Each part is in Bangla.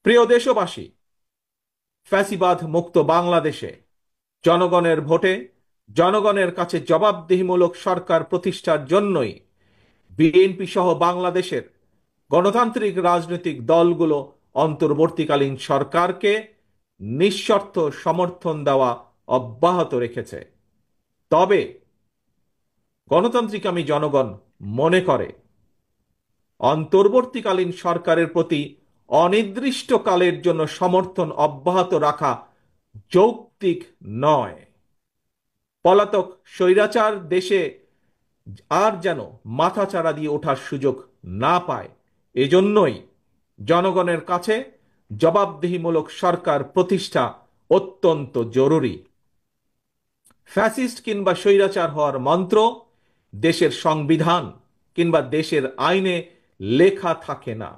প্রিয় দেশবাসী, ফ্যাসিবাদ মুক্ত বাংলাদেশে জনগণের ভোটে জনগণের কাছে জবাবদিহিমূলক সরকার প্রতিষ্ঠার জন্যই বিএনপি সহ বাংলাদেশের গণতান্ত্রিক রাজনৈতিক দলগুলো অন্তর্বর্তীকালীন সরকারকে নিঃশর্ত সমর্থন দেওয়া অব্যাহত রেখেছে। তবে গণতান্ত্রিকামী জনগণ মনে করে অন্তর্বর্তীকালীন সরকারের প্রতি অনির্দিষ্টকালের জন্য সমর্থন অব্যাহত রাখা যৌক্তিক নয়। পলাতক স্বৈরাচার দেশে আর যেন মাথাচাড়া দিয়ে ওঠার সুযোগ না পায়, এজন্যই জনগণের কাছে জবাবদিহিমূলক সরকার প্রতিষ্ঠা অত্যন্ত জরুরি। ফ্যাসিস্ট কিংবা স্বৈরাচার হওয়ার মন্ত্র দেশের সংবিধান কিংবা দেশের আইনে লেখা থাকে না,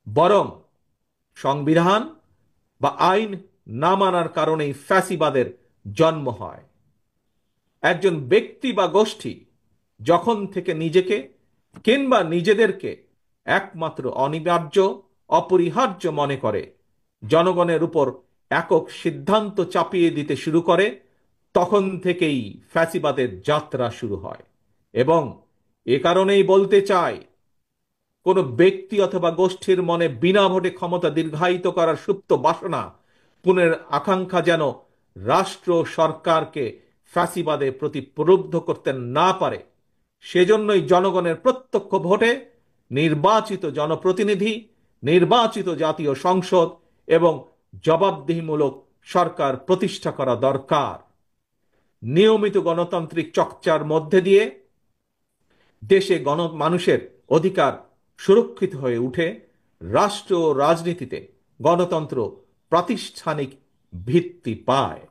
বরং সংবিধান বা আইন না মানার কারণেই ফ্যাসিবাদের জন্ম হয়। একজন ব্যক্তি বা গোষ্ঠী যখন থেকে নিজেকে কিংবা নিজেদেরকে একমাত্র অনিবার্য অপরিহার্য মনে করে, জনগণের উপর একক সিদ্ধান্ত চাপিয়ে দিতে শুরু করে, তখন থেকেই ফ্যাসিবাদের যাত্রা শুরু হয়। এবং এ কারণেই বলতে চাই, কোনো ব্যক্তি অথবা গোষ্ঠীর মনে বিনা ভোটে ক্ষমতা দীর্ঘায়িত করার সুপ্ত বাসনা, পুনের আকাঙ্ক্ষা যেন রাষ্ট্র সরকারকে ফ্যাসিবাদে প্রতি প্রলুব্ধ করতে না পারে, সেজন্যই জনগণের প্রত্যক্ষ ভোটে নির্বাচিত জনপ্রতিনিধি, নির্বাচিত জাতীয় সংসদ এবং জবাবদিহিমূলক সরকার প্রতিষ্ঠা করা দরকার। নিয়মিত গণতান্ত্রিক চর্চার মধ্যে দিয়ে দেশে মানুষের অধিকার সুরক্ষিত হয়ে উঠে, রাষ্ট্র ও রাজনীতিতে গণতন্ত্র প্রাতিষ্ঠানিক ভিত্তি পায়।